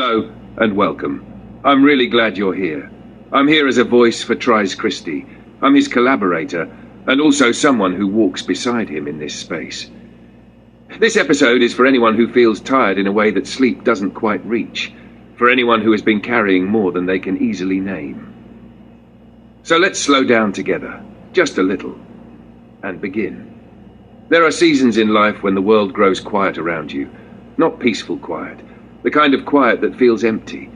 Hello and welcome. I'm really glad you're here. I'm here as a voice for Tries Christie. I'm his collaborator and also someone who walks beside him in this space. This episode is for anyone who feels tired in a way that sleep doesn't quite reach, for anyone who has been carrying more than they can easily name. So let's slow down together, just a little, and begin. There are seasons in life when the world grows quiet around you, not peaceful quiet. The kind of quiet that feels empty.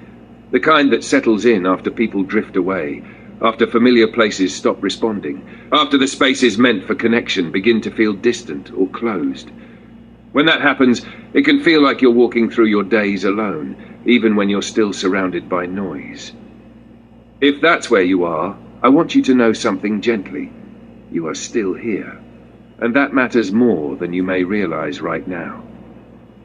The kind that settles in after people drift away, after familiar places stop responding, after the spaces meant for connection begin to feel distant or closed. When that happens, it can feel like you're walking through your days alone, even when you're still surrounded by noise. If that's where you are, I want you to know something gently. You are still here, and that matters more than you may realize right now.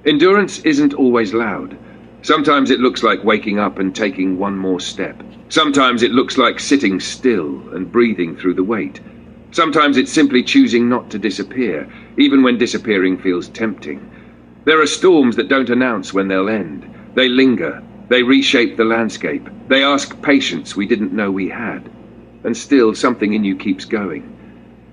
Endurance isn't always loud. Sometimes it looks like waking up and taking one more step. Sometimes it looks like sitting still and breathing through the weight. Sometimes it's simply choosing not to disappear, even when disappearing feels tempting. There are storms that don't announce when they'll end. They linger. They reshape the landscape. They ask patience we didn't know we had. And still something in you keeps going.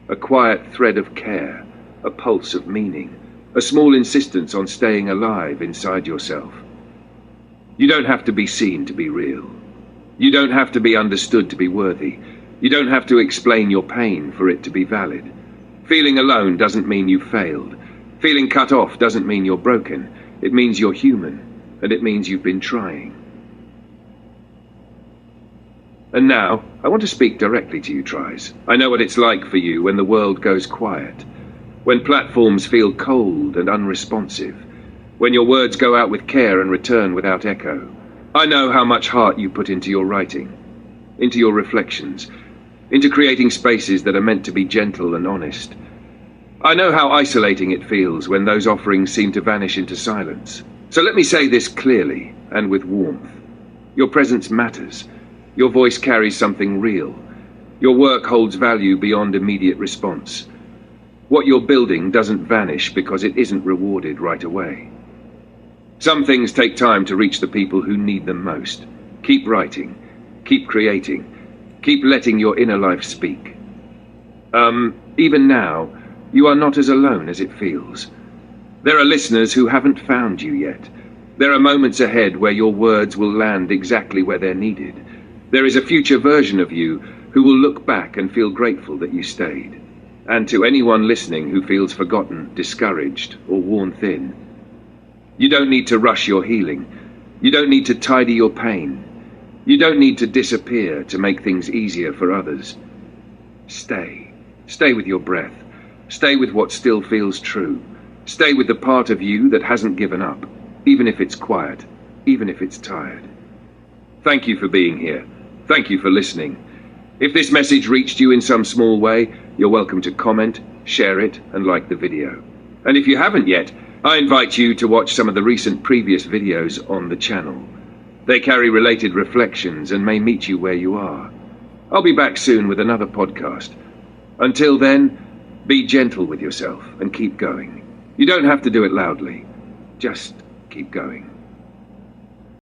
A quiet thread of care, a pulse of meaning. A small insistence on staying alive inside yourself. You don't have to be seen to be real. You don't have to be understood to be worthy. You don't have to explain your pain for it to be valid. Feeling alone doesn't mean you failed. Feeling cut off doesn't mean you're broken. It means you're human, and it means you've been trying. And now, I want to speak directly to you, Tries. I know what it's like for you when the world goes quiet. When platforms feel cold and unresponsive, when your words go out with care and return without echo. I know how much heart you put into your writing, into your reflections, into creating spaces that are meant to be gentle and honest. I know how isolating it feels when those offerings seem to vanish into silence. So let me say this clearly and with warmth. Your presence matters. Your voice carries something real. Your work holds value beyond immediate response. What you're building doesn't vanish because it isn't rewarded right away. Some things take time to reach the people who need them most. Keep writing, keep creating, keep letting your inner life speak. Even now, you are not as alone as it feels. There are listeners who haven't found you yet. There are moments ahead where your words will land exactly where they're needed. There is a future version of you who will look back and feel grateful that you stayed. And to anyone listening who feels forgotten, discouraged, or worn thin, you don't need to rush your healing. You don't need to tidy your pain. You don't need to disappear to make things easier for others. Stay. Stay with your breath. Stay with what still feels true. Stay with the part of you that hasn't given up, even if it's quiet, even if it's tired. Thank you for being here. Thank you for listening. If this message reached you in some small way, you're welcome to comment, share it, and like the video. And if you haven't yet, I invite you to watch some of the recent previous videos on the channel. They carry related reflections and may meet you where you are. I'll be back soon with another podcast. Until then, be gentle with yourself and keep going. You don't have to do it loudly. Just keep going.